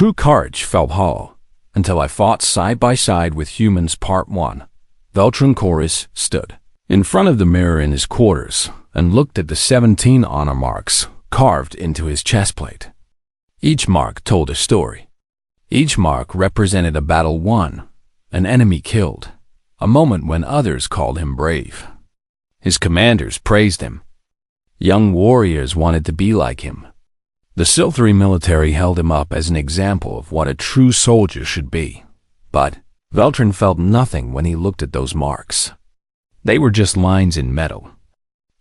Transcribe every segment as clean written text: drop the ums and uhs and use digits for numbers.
True courage felt hollow, until I fought side by side with humans Part 1. Veltron Chorus stood in front of the mirror in his quarters and looked at the 17 honor marks carved into his chestplate. Each mark told a story. Each mark represented a battle won, an enemy killed, a moment when others called him brave. His commanders praised him. Young warriors wanted to be like him. The Silthery military held him up as an example of what a true soldier should be. But Veltron felt nothing when he looked at those marks. They were just lines in metal.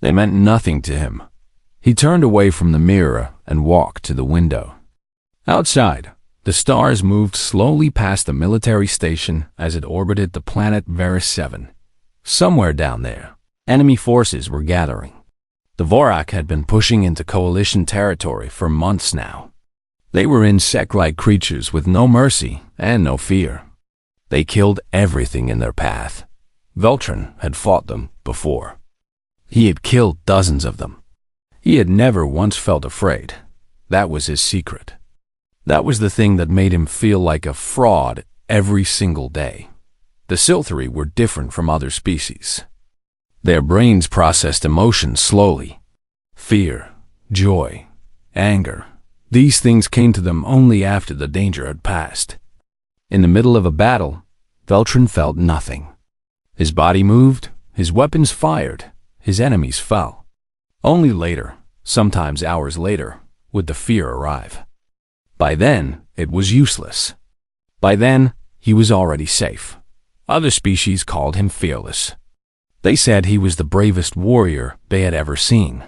They meant nothing to him. He turned away from the mirror and walked to the window. Outside, the stars moved slowly past the military station as it orbited the planet Varus 7. Somewhere down there, enemy forces were gathering. The Vorak had been pushing into coalition territory for months now. They were insect-like creatures with no mercy and no fear. They killed everything in their path. Veltron had fought them before. He had killed dozens of them. He had never once felt afraid. That was his secret. That was the thing that made him feel like a fraud every single day. The Silthery were different from other species. Their brains processed emotions slowly. Fear, joy, anger. These things came to them only after the danger had passed. In the middle of a battle, Veltron felt nothing. His body moved, his weapons fired, his enemies fell. Only later, sometimes hours later, would the fear arrive. By then, it was useless. By then, he was already safe. Other species called him fearless. They said he was the bravest warrior they had ever seen.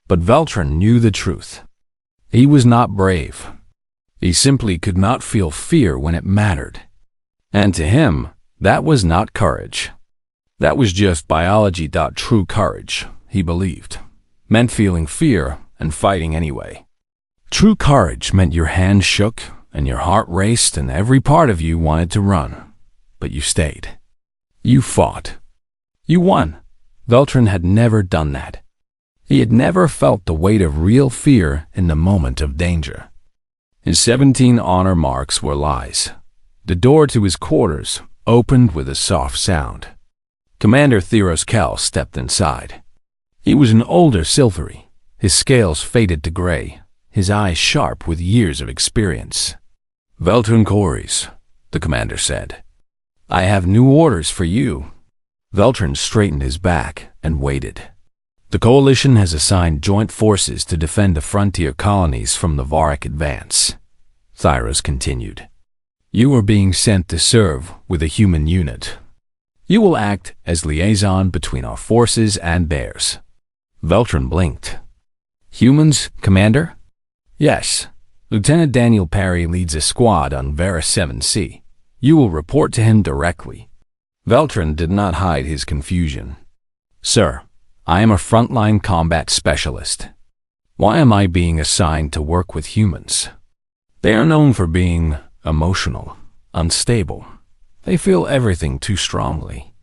But Veltron knew the truth. He was not brave. He simply could not feel fear when it mattered. And to him, that was not courage. That was just biology. True courage, he believed, meant feeling fear and fighting anyway. True courage meant your hands shook and your heart raced and every part of you wanted to run. But you stayed. You fought. You won. Veltron had never done that. He had never felt the weight of real fear in the moment of danger. His 17 honor marks were lies. The door to his quarters opened with a soft sound. Commander Theros Kell stepped inside. He was an older Silthery, his scales faded to gray, his eyes sharp with years of experience. "Veltron Chorus," the commander said. "I have new orders for you." Veltron straightened his back and waited. "The coalition has assigned joint forces to defend the frontier colonies from the Vorak advance," Theros continued. "You are being sent to serve with a human unit. You will act as liaison between our forces and theirs." Veltron blinked. "Humans, Commander?" "Yes. Lieutenant Daniel Perry leads a squad on Varus 7C. You will report to him directly." Veltron did not hide his confusion. "Sir, I am a frontline combat specialist. Why am I being assigned to work with humans? They are known for being emotional, unstable. They feel everything too strongly.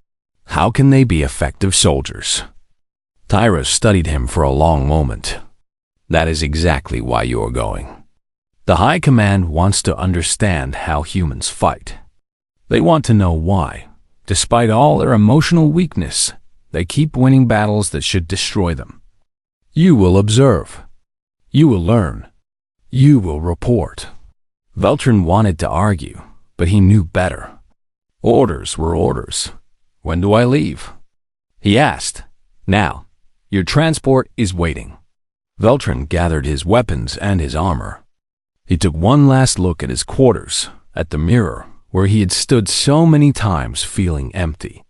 How can they be effective soldiers?" Tyra studied him for a long moment. "That is exactly why you are going. The High Command wants to understand how humans fight. They want to know why, despite all their emotional weakness, they keep winning battles that should destroy them. You will observe. You will learn. You will report." Veltron wanted to argue, but he knew better. Orders were orders. "When do I leave?" he asked. "Now. Your transport is waiting." Veltron gathered his weapons and his armor. He took one last look at his quarters, at the mirror, where he had stood so many times feeling empty.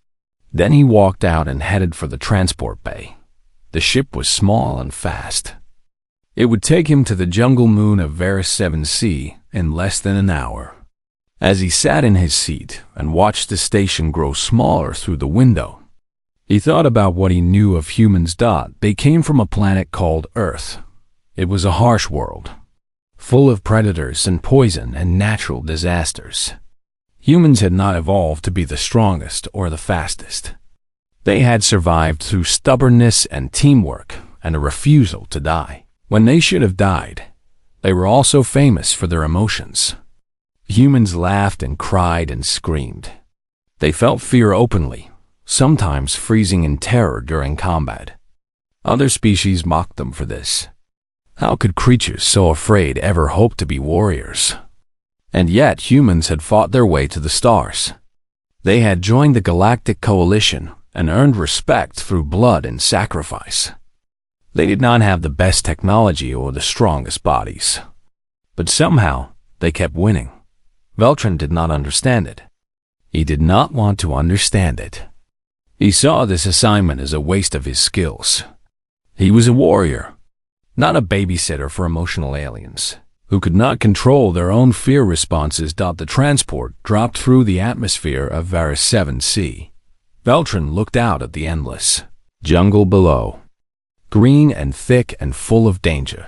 Then he walked out and headed for the transport bay. The ship was small and fast. It would take him to the jungle moon of Varus 7C in less than an hour. As he sat in his seat and watched the station grow smaller through the window, he thought about what he knew of humans. They came from a planet called Earth. It was a harsh world, full of predators and poison and natural disasters. Humans had not evolved to be the strongest or the fastest. They had survived through stubbornness and teamwork and a refusal to die. When they should have died, they were also famous for their emotions, Humans laughed and cried and screamed. They felt fear openly, sometimes freezing in terror during combat. Other species mocked them for this. How could creatures so afraid ever hope to be warriors? And yet humans had fought their way to the stars. They had joined the Galactic Coalition and earned respect through blood and sacrifice. They did not have the best technology or the strongest bodies. But somehow, they kept winning. Veltrin did not understand it. He did not want to understand it. He saw this assignment as a waste of his skills. He was a warrior, not a babysitter for emotional aliens, who could not control their own fear responses. The transport dropped through the atmosphere of Varus 7C. Veltrin looked out at the endless jungle below, green and thick and full of danger.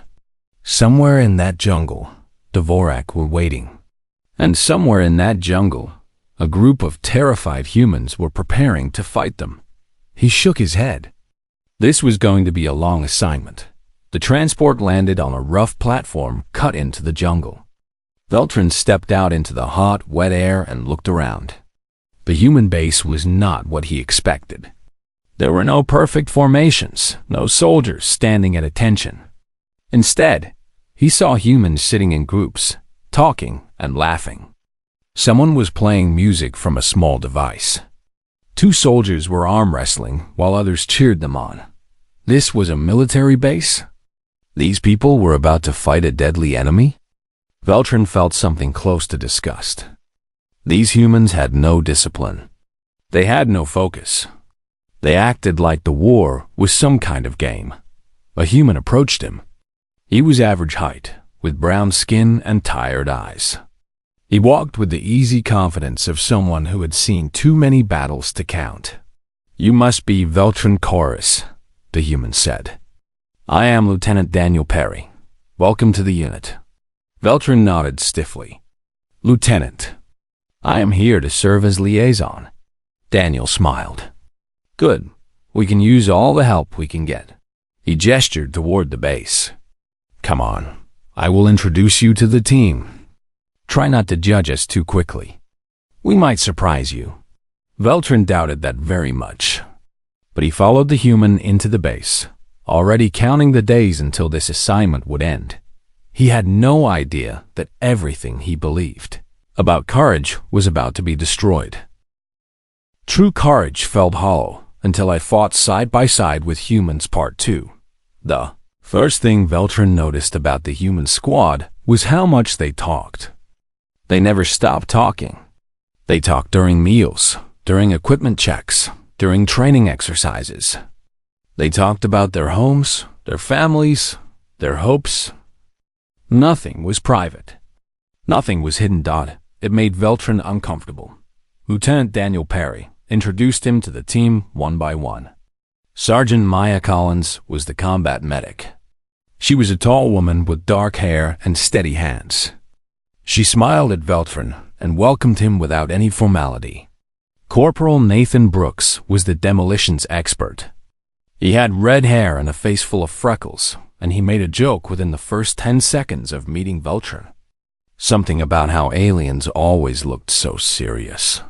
Somewhere in that jungle, Dvorak were waiting. And somewhere in that jungle, a group of terrified humans were preparing to fight them. He shook his head. This was going to be a long assignment. The transport landed on a rough platform cut into the jungle. Veltrin stepped out into the hot, wet air and looked around. The human base was not what he expected. There were no perfect formations, no soldiers standing at attention. Instead, he saw humans sitting in groups, talking and laughing. Someone was playing music from a small device. Two soldiers were arm wrestling while others cheered them on. This was a military base? These people were about to fight a deadly enemy? Veltrin felt something close to disgust. These humans had no discipline. They had no focus. They acted like the war was some kind of game. A human approached him. He was average height, with brown skin and tired eyes. He walked with the easy confidence of someone who had seen too many battles to count. "You must be Veltrin Chorus," the human said. "I am Lieutenant Daniel Perry. Welcome to the unit." Veltrin nodded stiffly. "Lieutenant, I am here to serve as liaison." Daniel smiled. "Good. We can use all the help we can get." He gestured toward the base. "Come on. I will introduce you to the team. Try not to judge us too quickly. We might surprise you." Veltrin doubted that very much. But he followed the human into the base, already counting the days until this assignment would end. He had no idea that everything he believed about courage was about to be destroyed. True courage felt hollow until I fought side by side with humans Part 2. The first thing Veltrin noticed about the human squad was how much they talked. They never stopped talking. They talked during meals, during equipment checks, during training exercises. They talked about their homes, their families, their hopes. Nothing was private. Nothing was hidden. It made Veltrin uncomfortable. Lieutenant Daniel Perry introduced him to the team one by one. Sergeant Maya Collins was the combat medic. She was a tall woman with dark hair and steady hands. She smiled at Veltrin and welcomed him without any formality. Corporal Nathan Brooks was the demolitions expert. He had red hair and a face full of freckles, and he made a joke within the first 10 seconds of meeting Veltrin. Something about how aliens always looked so serious.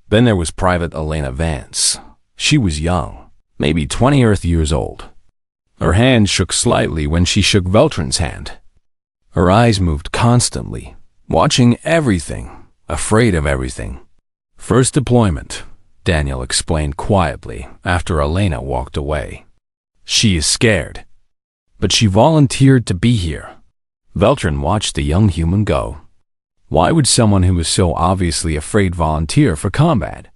Then there was Private Elena Vance. She was young, maybe 20 Earth years old. Her hand shook slightly when she shook Veltrin's hand. Her eyes moved constantly, watching everything, afraid of everything. "First deployment," Daniel explained quietly after Elena walked away. "She is scared, but she volunteered to be here." Veltrin watched the young human go. Why would someone who was so obviously afraid volunteer for combat?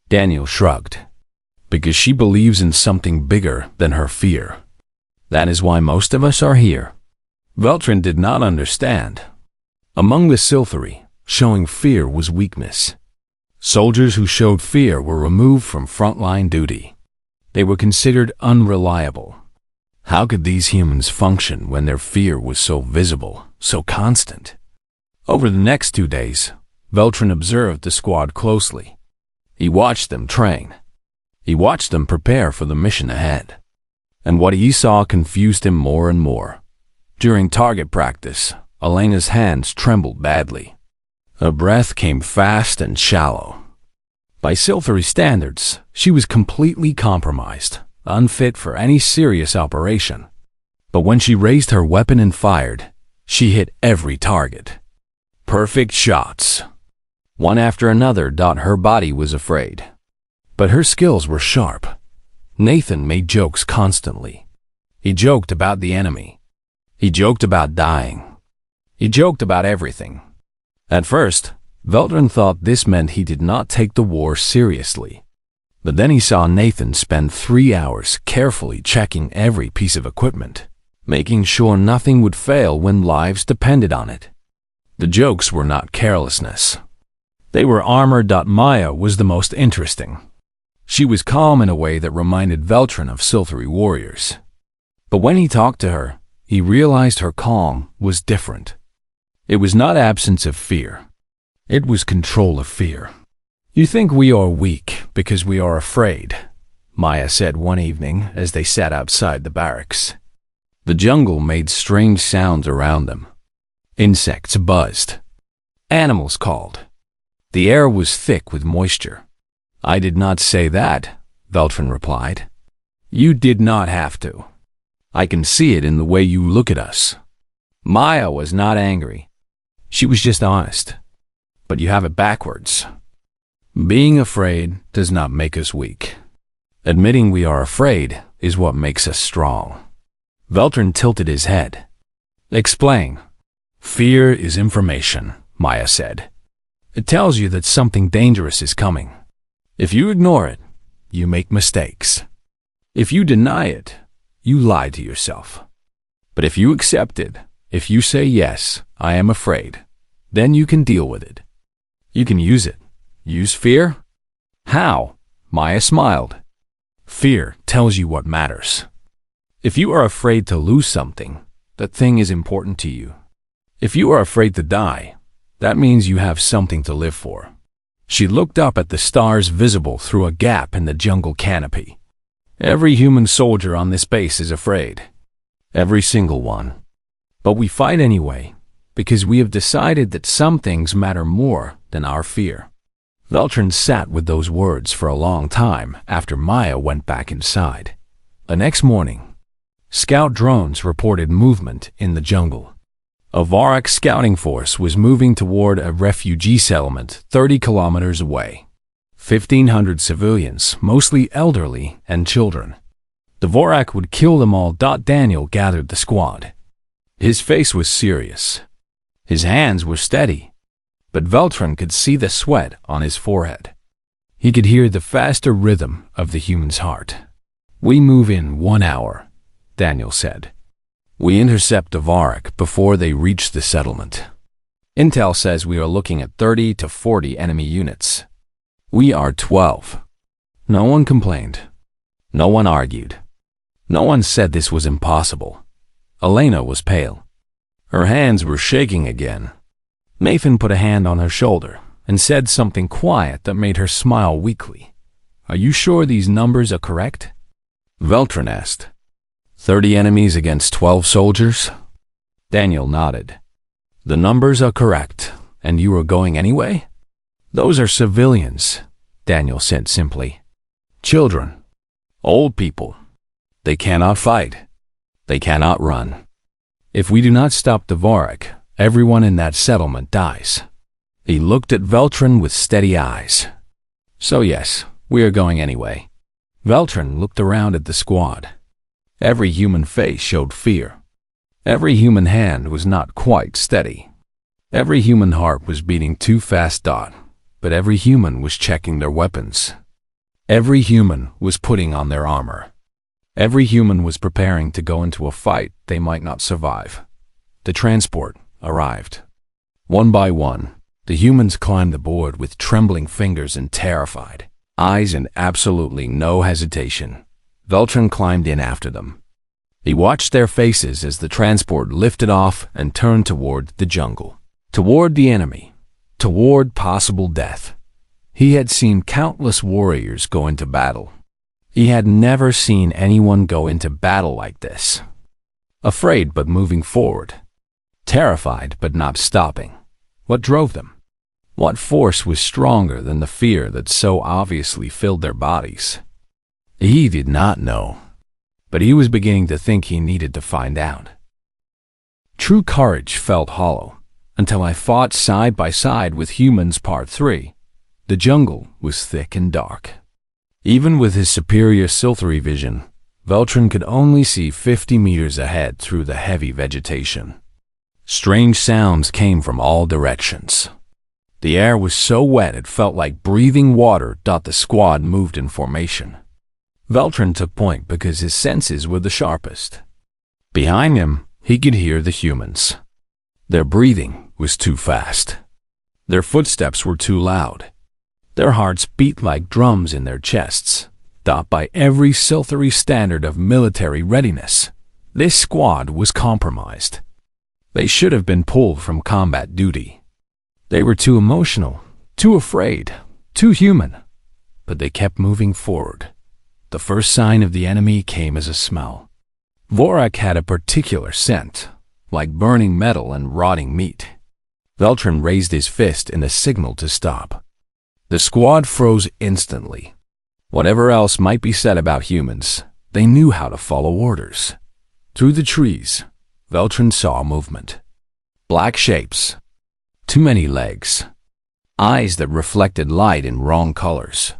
Daniel shrugged. "Because she believes in something bigger than her fear. That is why most of us are here." Veltrin did not understand. Among the Sylphari, showing fear was weakness. Soldiers who showed fear were removed from frontline duty. They were considered unreliable. How could these humans function when their fear was so visible, so constant? Over the next 2 days, Veltrin observed the squad closely. He watched them train. He watched them prepare for the mission ahead. And what he saw confused him more and more. During target practice, Elena's hands trembled badly. Her breath came fast and shallow. By Silvery standards, she was completely compromised, unfit for any serious operation. But when she raised her weapon and fired, she hit every target. Perfect shots. One after another. Her body was afraid. But her skills were sharp. Nathan made jokes constantly. He joked about the enemy. He joked about dying. He joked about everything. At first, Veltrin thought this meant he did not take the war seriously. But then he saw Nathan spend 3 hours carefully checking every piece of equipment, making sure nothing would fail when lives depended on it. The jokes were not carelessness. They were armor. Maya was the most interesting. She was calm in a way that reminded Veltrin of Silvery warriors. But when he talked to her, he realized her calm was different. It was not absence of fear. It was control of fear. "You think we are weak because we are afraid," Maya said one evening as they sat outside the barracks. The jungle made strange sounds around them. Insects buzzed. Animals called. The air was thick with moisture. "I did not say that," Veltrin replied. "You did not have to. I can see it in the way you look at us." Maya was not angry. She was just honest. "But you have it backwards. Being afraid does not make us weak. Admitting we are afraid is what makes us strong." Veltrin tilted his head. "Explain." "Fear is information," Maya said. "It tells you that something dangerous is coming. If you ignore it, you make mistakes. If you deny it, you lie to yourself. But if you accept it, if you say, 'Yes, I am afraid,' then you can deal with it. You can use it. Use fear?" "How?" Maya smiled. "Fear tells you what matters. If you are afraid to lose something, that thing is important to you. If you are afraid to die, that means you have something to live for." She looked up at the stars visible through a gap in the jungle canopy. "Every human soldier on this base is afraid. Every single one. But we fight anyway, because we have decided that some things matter more than our fear." Veltrin sat with those words for a long time after Maya went back inside. The next morning, scout drones reported movement in the jungle. A Vorak scouting force was moving toward a refugee settlement 30 kilometers away. 1,500 civilians, mostly elderly and children. The Vorak would kill them all. Daniel gathered the squad. His face was serious. His hands were steady, but Veltrin could see the sweat on his forehead. He could hear the faster rhythm of the human's heart. "We move in 1 hour," Daniel said. "We intercept the Vorak before they reach the settlement. Intel says we are looking at 30 to 40 enemy units. We are 12. No one complained. No one argued. No one said this was impossible. Elena was pale. Her hands were shaking again. Nathan put a hand on her shoulder and said something quiet that made her smile weakly. "Are you sure these numbers are correct?" Veltrin asked. 30 enemies against 12 soldiers? Daniel nodded. "The numbers are correct, and you are going anyway?" "Those are civilians," Daniel said simply. "Children. Old people. They cannot fight. They cannot run. If we do not stop the Vorak, everyone in that settlement dies." He looked at Veltrin with steady eyes. "So yes, we are going anyway." Veltrin looked around at the squad. Every human face showed fear. Every human hand was not quite steady. Every human heart was beating too fast. But every human was checking their weapons. Every human was putting on their armor. Every human was preparing to go into a fight they might not survive. The transport arrived. One by one, the humans climbed aboard with trembling fingers and terrified eyes and absolutely no hesitation. Veltrin climbed in after them. He watched their faces as the transport lifted off and turned toward the jungle, toward the enemy, toward possible death. He had seen countless warriors go into battle. He had never seen anyone go into battle like this. Afraid but moving forward. Terrified but not stopping. What drove them? What force was stronger than the fear that so obviously filled their bodies? He did not know, but he was beginning to think he needed to find out. True courage felt hollow until I fought side by side with humans Part 3. The jungle was thick and dark. Even with his superior silvery vision, Veltron could only see 50 meters ahead through the heavy vegetation. Strange sounds came from all directions. The air was so wet it felt like breathing water. The squad moved in formation. Veltron took point because his senses were the sharpest. Behind him, he could hear the humans. Their breathing was too fast. Their footsteps were too loud. Their hearts beat like drums in their chests, taught by every silvery standard of military readiness. This squad was compromised. They should have been pulled from combat duty. They were too emotional, too afraid, too human, but they kept moving forward. The first sign of the enemy came as a smell. Vorak had a particular scent, like burning metal and rotting meat. Veltron raised his fist in a signal to stop. The squad froze instantly. Whatever else might be said about humans, they knew how to follow orders. Through the trees, Veltron saw movement. Black shapes. Too many legs. Eyes that reflected light in wrong colors.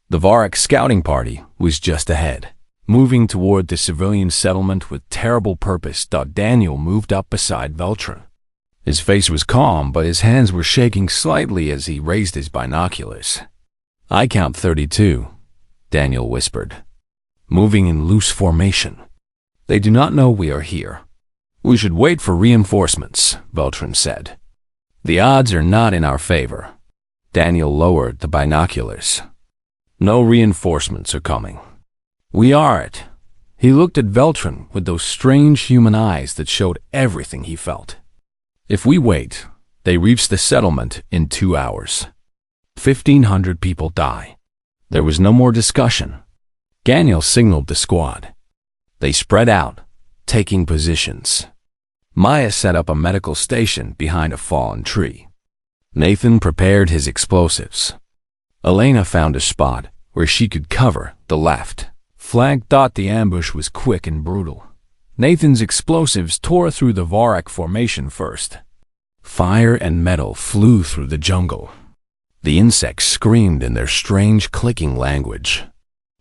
The Vorak scouting party was just ahead, moving toward the civilian settlement with terrible purpose. Daniel moved up beside Veltron. His face was calm, but his hands were shaking slightly as he raised his binoculars. "I count 32, Daniel whispered, moving in loose formation. "They do not know we are here. We should wait for reinforcements," Veltron said. "The odds are not in our favor." Daniel lowered the binoculars. "No reinforcements are coming. We are it." He looked at Veltron with those strange human eyes that showed everything he felt. "If we wait, they reach the settlement in 2 hours. 1,500 people die." There was no more discussion. Daniel signaled the squad. They spread out, taking positions. Maya set up a medical station behind a fallen tree. Nathan prepared his explosives. Elena found a spot where she could cover the left flank. The ambush was quick and brutal. Nathan's explosives tore through the Vorak formation first. Fire and metal flew through the jungle. The insects screamed in their strange clicking language.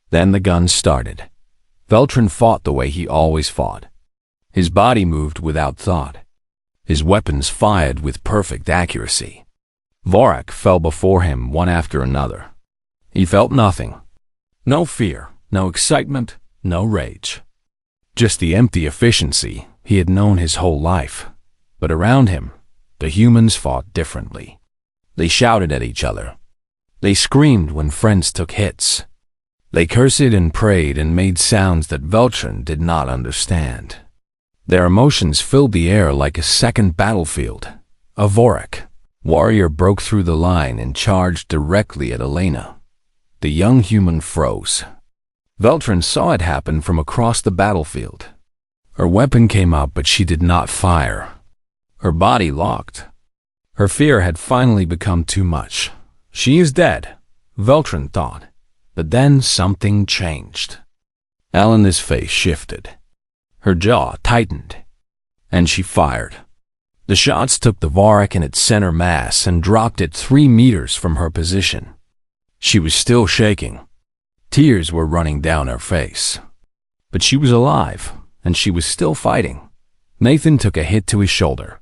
Then the guns started. Veltron fought the way he always fought. His body moved without thought. His weapons fired with perfect accuracy. Vorak fell before him one after another. He felt nothing. No fear, no excitement, no rage. Just the empty efficiency he had known his whole life. But around him, the humans fought differently. They shouted at each other. They screamed when friends took hits. They cursed and prayed and made sounds that Veltron did not understand. Their emotions filled the air like a second battlefield. A Vorak warrior broke through the line and charged directly at Elena. The young human froze. Veltron saw it happen from across the battlefield. Her weapon came up, but she did not fire. Her body locked. Her fear had finally become too much. She is dead, Veltron thought. But then something changed. Elena's face shifted. Her jaw tightened, and she fired. The shots took the Vorak in its center mass and dropped it 3 meters from her position. She was still shaking. Tears were running down her face. But she was alive, and she was still fighting. Nathan took a hit to his shoulder.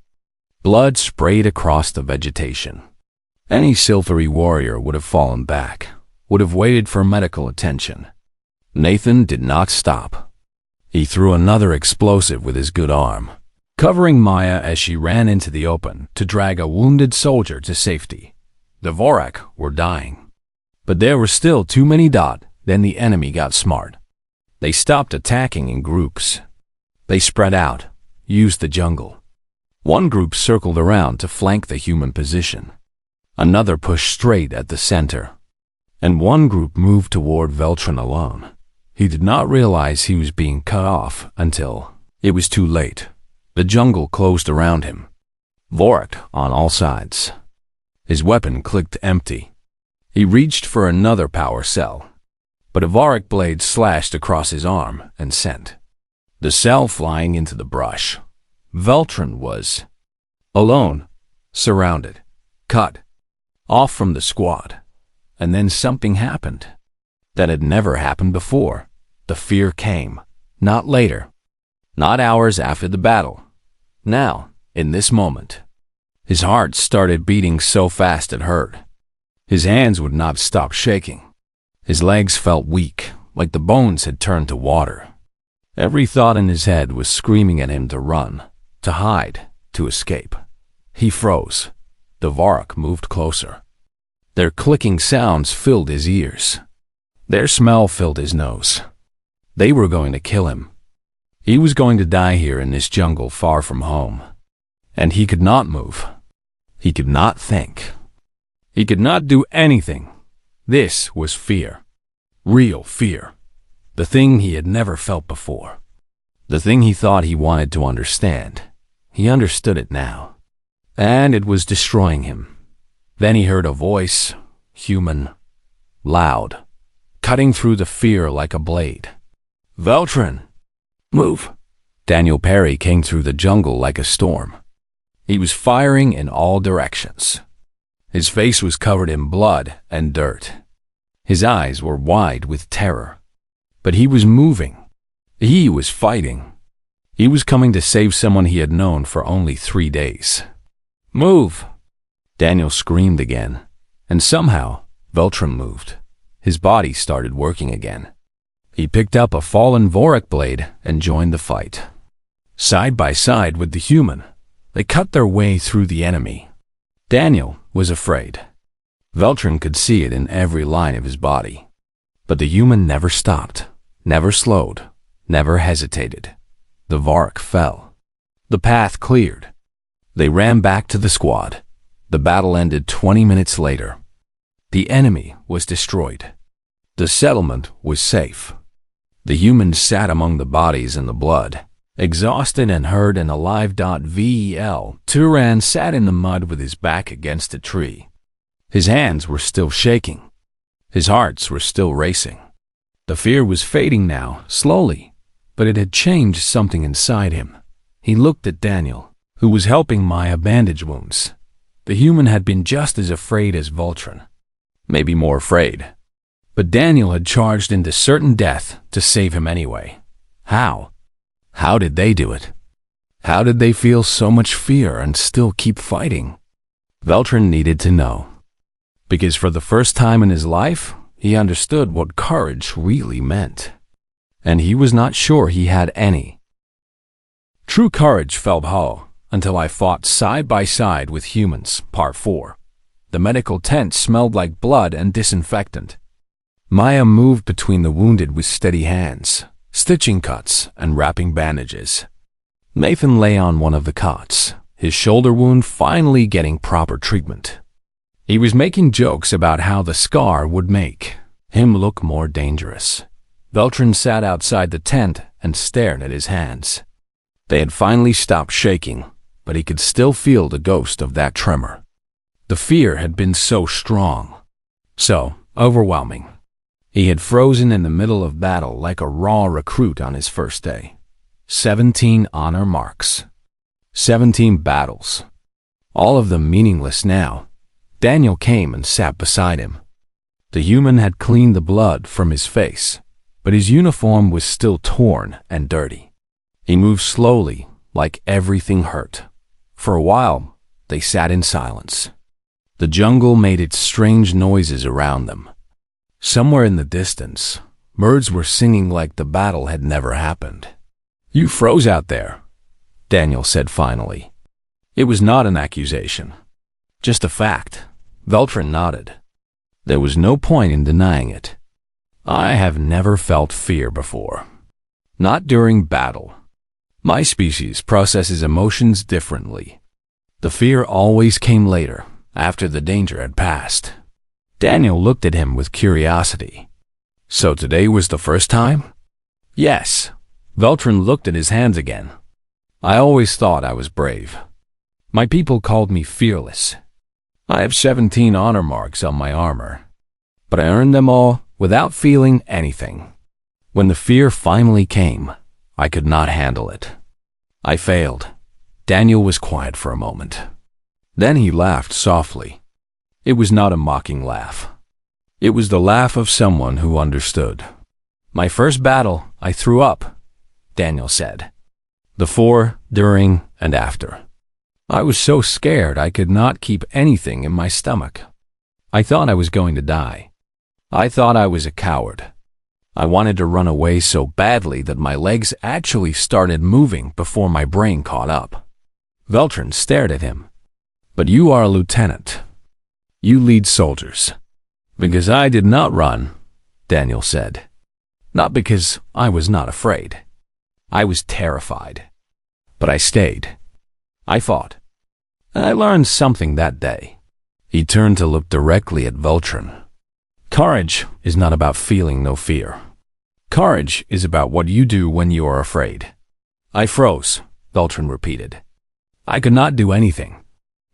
Blood sprayed across the vegetation. Any silvery warrior would have fallen back, would have waited for medical attention. Nathan did not stop. He threw another explosive with his good arm, covering Maya as she ran into the open to drag a wounded soldier to safety. The Vorak were dying. But there were still too many. Then the enemy got smart. They stopped attacking in groups. They spread out, used the jungle. One group circled around to flank the human position. Another pushed straight at the center. And one group moved toward Veltron alone. He did not realize he was being cut off until it was too late. The jungle closed around him. Vorak on all sides. His weapon clicked empty. He reached for another power cell, but a Varrock blade slashed across his arm and sent the cell flying into the brush. Veltron was alone, surrounded, cut off from the squad. And then something happened that had never happened before. The fear came, not later, not hours after the battle. Now, in this moment, his heart started beating so fast it hurt. His hands would not stop shaking. His legs felt weak, like the bones had turned to water. Every thought in his head was screaming at him to run, to hide, to escape. He froze. The Varrock moved closer. Their clicking sounds filled his ears. Their smell filled his nose. They were going to kill him. He was going to die here in this jungle far from home. And he could not move. He could not think. He could not do anything. This was fear. Real fear. The thing he had never felt before. The thing he thought he wanted to understand. He understood it now. And it was destroying him. Then he heard a voice, human, loud, cutting through the fear like a blade. "Veltron, move!" Daniel Perry came through the jungle like a storm. He was firing in all directions. His face was covered in blood and dirt. His eyes were wide with terror. But he was moving. He was fighting. He was coming to save someone he had known for only 3 days. "Move!" Daniel screamed again, and somehow Veltron moved. His body started working again. He picked up a fallen Varrock blade and joined the fight. Side by side with the human, they cut their way through the enemy. Daniel was afraid. Veltron could see it in every line of his body. But the human never stopped, never slowed, never hesitated. The Varrock fell. The path cleared. They ran back to the squad. The battle ended 20 minutes later. The enemy was destroyed. The settlement was safe. The humans sat among the bodies and the blood, exhausted and hurt and alive. Vel Turan sat in the mud with his back against a tree. His hands were still shaking. His hearts were still racing. The fear was fading now, slowly, but it had changed something inside him. He looked at Daniel, who was helping Maya bandage wounds. The human had been just as afraid as Veltron, maybe more afraid. But Daniel had charged into certain death to save him anyway. How? How did they do it? How did they feel so much fear and still keep fighting? Veltron needed to know. Because for the first time in his life, he understood what courage really meant. And he was not sure he had any. True courage felt hollow until I fought side by side with humans, Part 4. The medical tent smelled like blood and disinfectant. Maya moved between the wounded with steady hands, stitching cuts and wrapping bandages. Nathan lay on one of the cots, his shoulder wound finally getting proper treatment. He was making jokes about how the scar would make him look more dangerous. Veltron sat outside the tent and stared at his hands. They had finally stopped shaking, but he could still feel the ghost of that tremor. The fear had been so strong, so overwhelming. He had frozen in the middle of battle like a raw recruit on his first day. 17 honor marks. 17 battles. All of them meaningless now. Daniel came and sat beside him. The human had cleaned the blood from his face, but his uniform was still torn and dirty. He moved slowly, like everything hurt. For a while, they sat in silence. The jungle made its strange noises around them. Somewhere in the distance, birds were singing like the battle had never happened. "You froze out there," Daniel said finally. It was not an accusation, just a fact. Veltron nodded. There was no point in denying it. "I have never felt fear before. Not during battle. My species processes emotions differently. The fear always came later, after the danger had passed." Daniel looked at him with curiosity. "So today was the first time?" "Yes." Veltron looked at his hands again. "I always thought I was brave. My people called me fearless. I have 17 honor marks on my armor, but I earned them all without feeling anything. When the fear finally came, I could not handle it. I failed. Daniel was quiet for a moment. Then he laughed softly. It was not a mocking laugh. It was the laugh of someone who understood. My first battle, I threw up, Daniel said. Before, during, and after. I was so scared I could not keep anything in my stomach. I thought I was going to die. I thought I was a coward. I wanted to run away so badly that my legs actually started moving before my brain caught up. Veltrin stared at him. But you are a lieutenant. You lead soldiers. Because I did not run, Daniel said. Not because I was not afraid. I was terrified. But I stayed. I fought. And I learned something that day. He turned to look directly at Veltrin. Courage is not about feeling no fear. Courage is about what you do when you are afraid. I froze, Veltrin repeated. I could not do anything.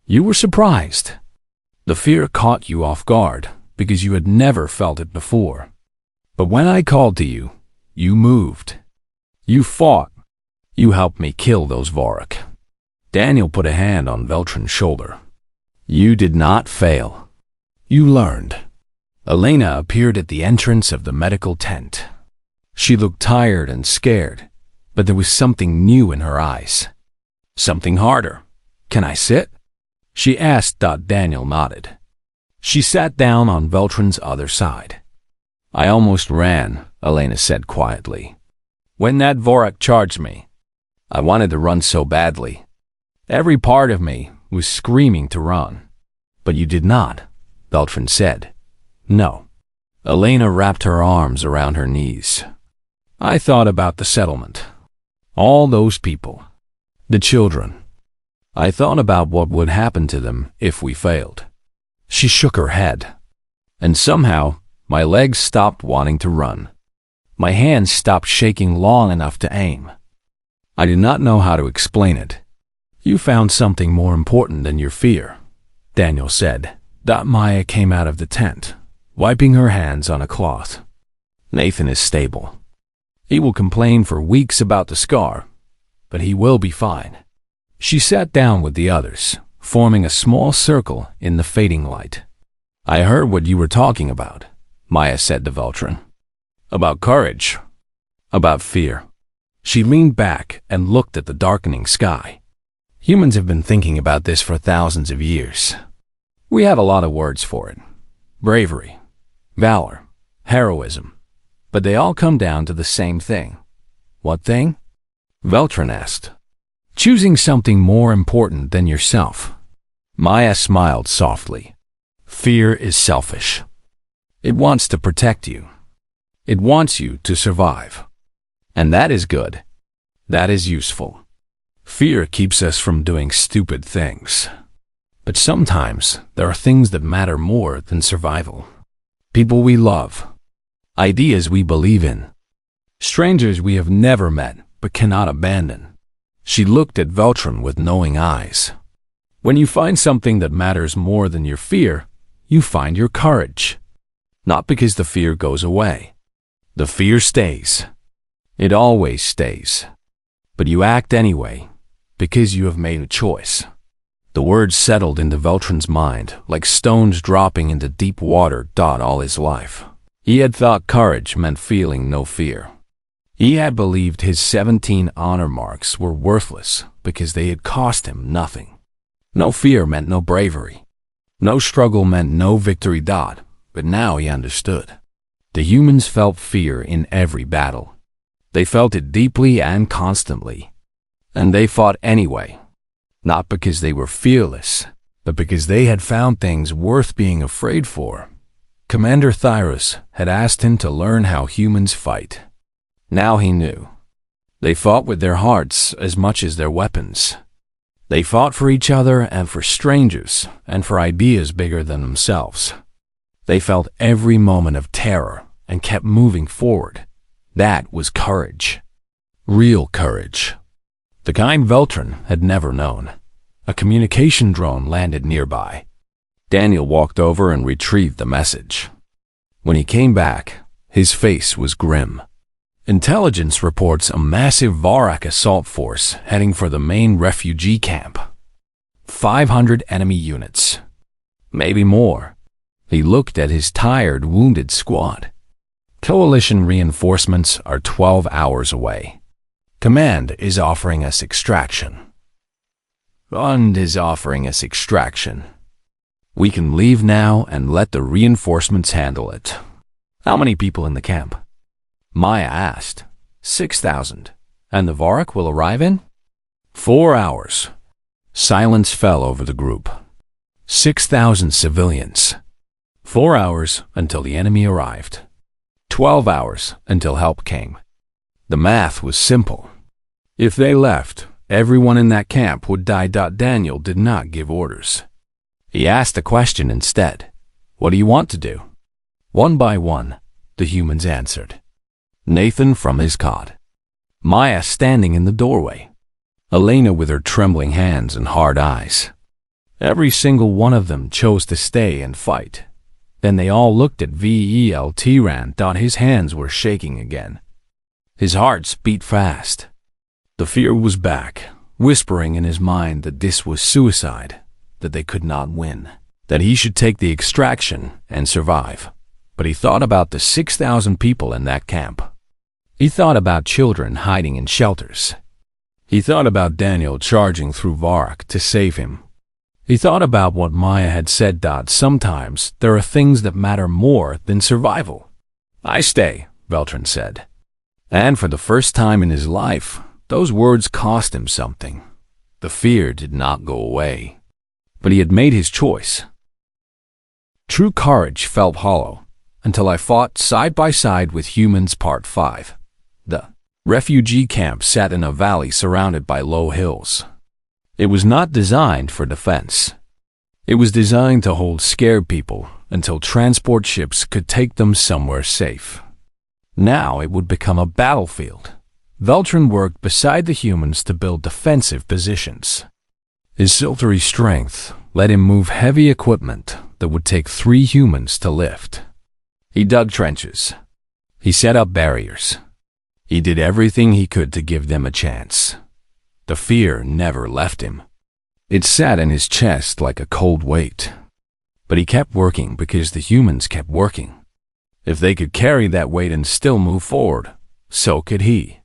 You were surprised. The fear caught you off guard because you had never felt it before. But when I called to you, you moved. You fought. You helped me kill those Vorok. Daniel put a hand on Veltrin's shoulder. You did not fail. You learned. Elena appeared at the entrance of the medical tent. She looked tired and scared, but there was something new in her eyes. Something harder. Can I sit? She asked. Daniel nodded. She sat down on Veltrin's other side. I almost ran, Elena said quietly. When that Vorok charged me, I wanted to run so badly. Every part of me was screaming to run. But you did not, Veltrin said. No. Elena wrapped her arms around her knees. I thought about the settlement. All those people. The children. I thought about what would happen to them if we failed. She shook her head. And somehow, my legs stopped wanting to run. My hands stopped shaking long enough to aim. I did not know how to explain it. You found something more important than your fear, Daniel said. Maya came out of the tent, wiping her hands on a cloth. Nathan is stable. He will complain for weeks about the scar, but he will be fine. She sat down with the others, forming a small circle in the fading light. I heard what you were talking about, Maya said to Veltrin. About courage. About fear. She leaned back and looked at the darkening sky. Humans have been thinking about this for thousands of years. We have a lot of words for it. Bravery, valor, heroism. But they all come down to the same thing. What thing? Veltrin asked. Choosing something more important than yourself. Maya smiled softly. Fear is selfish. It wants to protect you. It wants you to survive. And that is good. That is useful. Fear keeps us from doing stupid things. But sometimes there are things that matter more than survival. People we love. Ideas we believe in. Strangers we have never met but cannot abandon. She looked at Veltrin with knowing eyes. When you find something that matters more than your fear, you find your courage. Not because the fear goes away. The fear stays. It always stays. But you act anyway, because you have made a choice. The words settled into Veltrin's mind like stones dropping into deep water. All his life, he had thought courage meant feeling no fear. He had believed his 17 honor marks were worthless because they had cost him nothing. No fear meant no bravery. No struggle meant no victory. But now he understood. The humans felt fear in every battle. They felt it deeply and constantly. And they fought anyway. Not because they were fearless, but because they had found things worth being afraid for. Commander Thyrus had asked him to learn how humans fight. Now he knew. They fought with their hearts as much as their weapons. They fought for each other and for strangers and for ideas bigger than themselves. They felt every moment of terror and kept moving forward. That was courage. Real courage. The kind Veltrin had never known. A communication drone landed nearby. Daniel walked over and retrieved the message. When he came back, his face was grim. Intelligence reports a massive Varak assault force heading for the main refugee camp. 500 enemy units. Maybe more. He looked at his tired, wounded squad. Coalition reinforcements are 12 hours away. Command is offering us extraction. Fund is offering us extraction. We can leave now and let the reinforcements handle it. How many people in the camp? Maya asked. 6,000. And the Varak will arrive in? 4 hours. Silence fell over the group. 6,000 civilians. 4 hours until the enemy arrived. 12 hours until help came. The math was simple. If they left, everyone in that camp would die. Daniel did not give orders. He asked a question instead. What do you want to do? One by one, the humans answered. Nathan from his cot. Maya standing in the doorway. Elena with her trembling hands and hard eyes. Every single one of them chose to stay and fight. Then they all looked at Veltran. His hands were shaking again. His heart beat fast. The fear was back, whispering in his mind that this was suicide, that they could not win, that he should take the extraction and survive. But he thought about the 6,000 people in that camp. He thought about children hiding in shelters. He thought about Daniel charging through Varak to save him. He thought about what Maya had said. Sometimes there are things that matter more than survival. I stay, Veltran said. And for the first time in his life, those words cost him something. The fear did not go away. But he had made his choice. True courage felt hollow until I fought side by side with humans. Part 5. The refugee camp sat in a valley surrounded by low hills. It was not designed for defense. It was designed to hold scared people until transport ships could take them somewhere safe. Now it would become a battlefield. Veltran worked beside the humans to build defensive positions. His silvery strength let him move heavy equipment that would take 3 humans to lift. He dug trenches. He set up barriers. He did everything he could to give them a chance. The fear never left him. It sat in his chest like a cold weight. But he kept working because the humans kept working. If they could carry that weight and still move forward, so could he.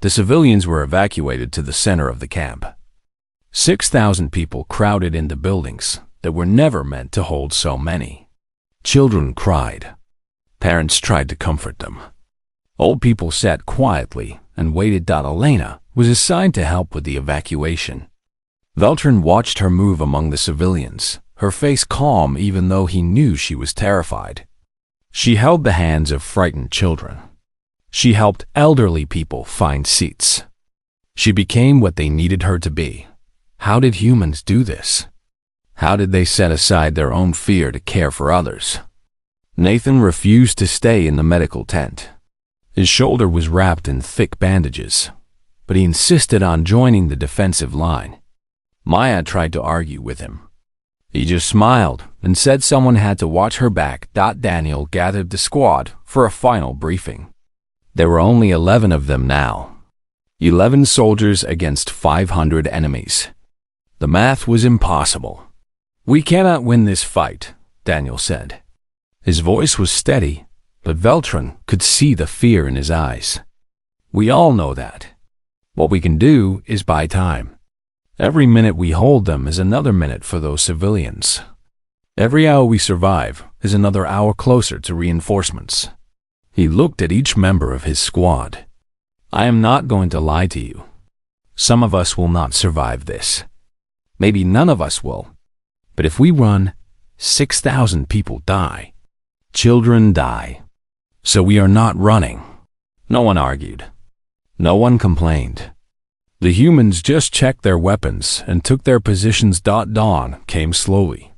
The civilians were evacuated to the center of the camp. 6,000 people crowded into buildings that were never meant to hold so many. Children cried. Parents tried to comfort them. Old people sat quietly and waited. Elena was assigned to help with the evacuation. Veltran watched her move among the civilians, her face calm even though he knew she was terrified. She held the hands of frightened children. She helped elderly people find seats. She became what they needed her to be. How did humans do this? How did they set aside their own fear to care for others? Nathan refused to stay in the medical tent. His shoulder was wrapped in thick bandages, but he insisted on joining the defensive line. Maya tried to argue with him. He just smiled and said someone had to watch her back. Daniel gathered the squad for a final briefing. There were only 11 of them now. 11 soldiers against 500 enemies. The math was impossible. We cannot win this fight, Daniel said. His voice was steady, but Veltran could see the fear in his eyes. We all know that. What we can do is buy time. Every minute we hold them is another minute for those civilians. Every hour we survive is another hour closer to reinforcements. He looked at each member of his squad. I am not going to lie to you. Some of us will not survive this. Maybe none of us will. But if we run, 6,000 people die. Children die. So we are not running. No one argued. No one complained. The humans just checked their weapons and took their positions. Dawn came slowly.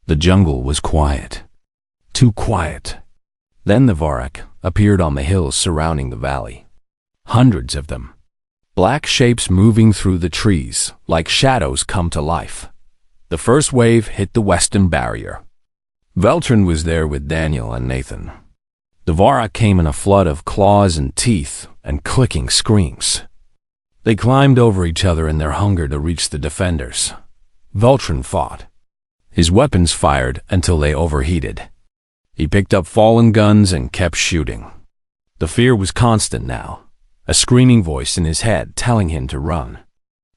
The jungle was quiet. Too quiet. Then the Varak appeared on the hills surrounding the valley. Hundreds of them. Black shapes moving through the trees like shadows come to life. The first wave hit the western barrier. Veltrin was there with Daniel and Nathan. The Vorak came in a flood of claws and teeth and clicking screams. They climbed over each other in their hunger to reach the defenders. Veltrin fought. His weapons fired until they overheated. He picked up fallen guns and kept shooting. The fear was constant now, a screaming voice in his head telling him to run.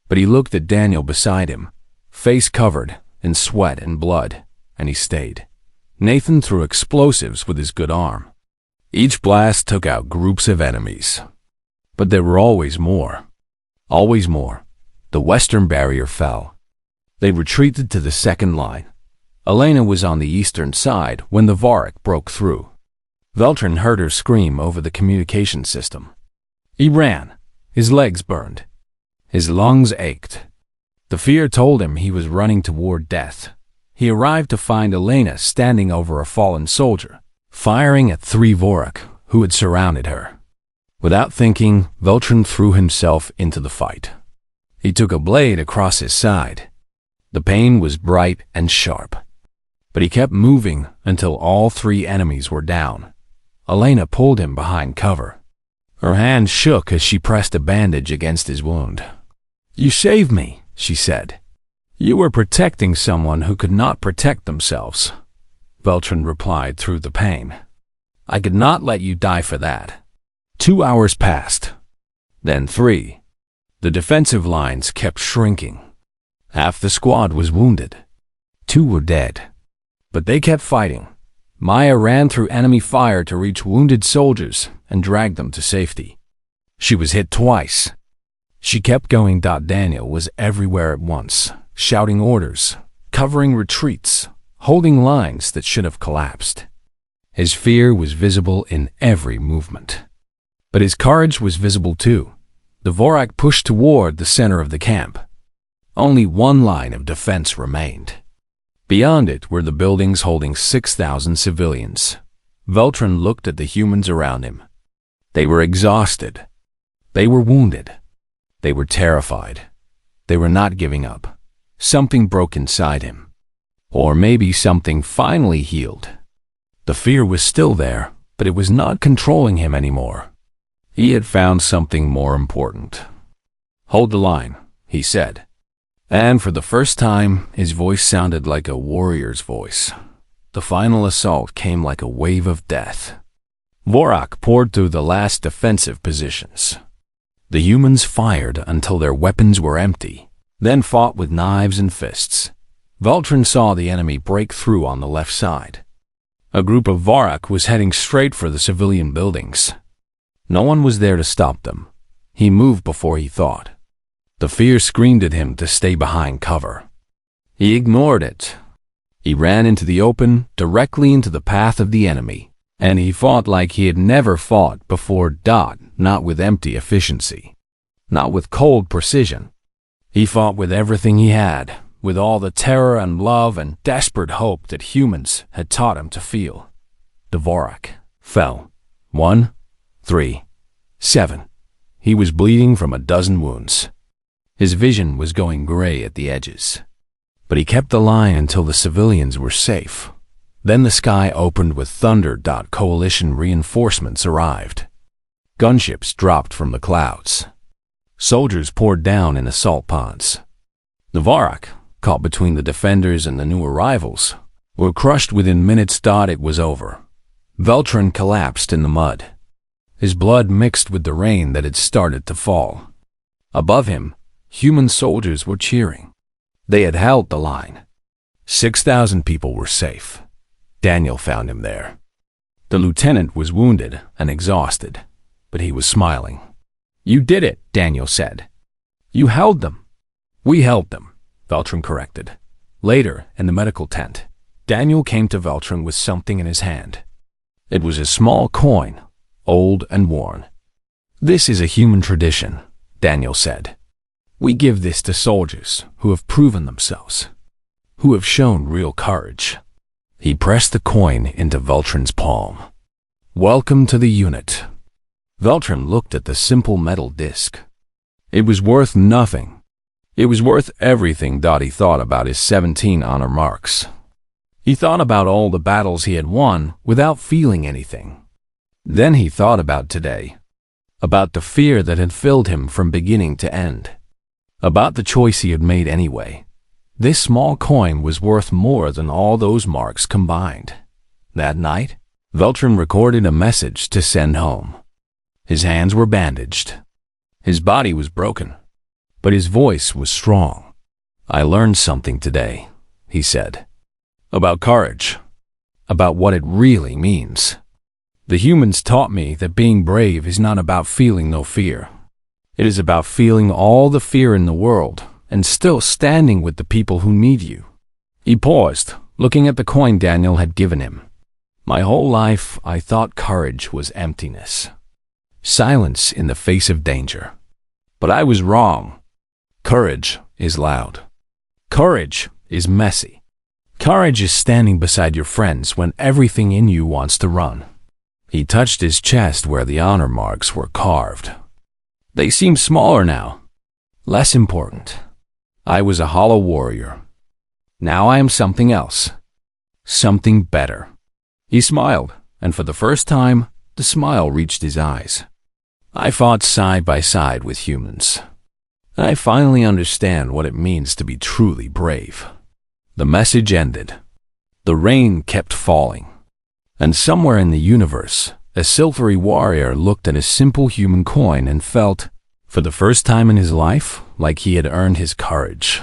But he looked at Daniel beside him, face covered in sweat and blood, and he stayed. Nathan threw explosives with his good arm. Each blast took out groups of enemies. But there were always more. Always more. The western barrier fell. They retreated to the second line. Elena was on the eastern side when the Vorak broke through. Veltrin heard her scream over the communication system. He ran. His legs burned. His lungs ached. The fear told him he was running toward death. He arrived to find Elena standing over a fallen soldier, firing at 3 Vorak who had surrounded her. Without thinking, Veltrin threw himself into the fight. He took a blade across his side. The pain was bright and sharp. But he kept moving until all 3 enemies were down. Elena pulled him behind cover. Her hand shook as she pressed a bandage against his wound. "You saved me," she said. "You were protecting someone who could not protect themselves," Veltrin replied through the pain. "I could not let you die for that." 2 hours passed. Then 3. The defensive lines kept shrinking. Half the squad was wounded. 2 were dead. But they kept fighting. Maya ran through enemy fire to reach wounded soldiers and drag them to safety. She was hit twice. She kept going. Daniel was everywhere at once, shouting orders, covering retreats, holding lines that should have collapsed. His fear was visible in every movement. But his courage was visible too. The Vorak pushed toward the center of the camp. Only one line of defense remained. Beyond it were the buildings holding 6,000 civilians. Veltrin looked at the humans around him. They were exhausted. They were wounded. They were terrified. They were not giving up. Something broke inside him. Or maybe something finally healed. The fear was still there, but it was not controlling him anymore. He had found something more important. "Hold the line," he said. And for the first time, his voice sounded like a warrior's voice. The final assault came like a wave of death. Vorak poured through the last defensive positions. The humans fired until their weapons were empty, then fought with knives and fists. Veltrin saw the enemy break through on the left side. A group of Vorak was heading straight for the civilian buildings. No one was there to stop them. He moved before he thought. The fear screamed at him to stay behind cover. He ignored it. He ran into the open, directly into the path of the enemy, and he fought like he had never fought before. Not with empty efficiency, not with cold precision. He fought with everything he had, with all the terror and love and desperate hope that humans had taught him to feel. The Vorak fell. 1, 3, 7. He was bleeding from a dozen wounds. His vision was going gray at the edges. But he kept the line until the civilians were safe. Then the sky opened with thunder. Coalition reinforcements arrived. Gunships dropped from the clouds. Soldiers poured down in assault pods. The Vorak, caught between the defenders and the new arrivals, were crushed within minutes. It was over. Veltrin collapsed in the mud. His blood mixed with the rain that had started to fall. Above him, human soldiers were cheering. They had held the line. 6,000 people were safe. Daniel found him there. The lieutenant was wounded and exhausted, but he was smiling. "You did it," Daniel said. "You held them." "We held them," Veltrin corrected. Later, in the medical tent, Daniel came to Veltrin with something in his hand. It was a small coin, old and worn. "This is a human tradition," Daniel said. "We give this to soldiers who have proven themselves, who have shown real courage." He pressed the coin into Veltrin's palm. "Welcome to the unit." Veltrin looked at the simple metal disc. It was worth nothing. It was worth everything. He thought about his 17 honor marks. He thought about all the battles he had won without feeling anything. Then he thought about today, about the fear that had filled him from beginning to end, about the choice he had made anyway. This small coin was worth more than all those marks combined. That night, Veltrin recorded a message to send home. His hands were bandaged. His body was broken, but his voice was strong. "I learned something today," he said, "about courage, about what it really means. The humans taught me that being brave is not about feeling no fear. It is about feeling all the fear in the world and still standing with the people who need you." He paused, looking at the coin Daniel had given him. "My whole life, I thought courage was emptiness, silence in the face of danger. But I was wrong. Courage is loud. Courage is messy. Courage is standing beside your friends when everything in you wants to run." He touched his chest where the honor marks were carved. They seemed smaller now, less important. I was a hollow warrior. Now I am something else, something better. He smiled, and for the first time, the smile reached his eyes. "I fought side by side with humans. I finally understand what it means to be truly brave." The message ended. The rain kept falling, and somewhere in the universe, a silvery warrior looked at a simple human coin and felt, for the first time in his life, like he had earned his courage.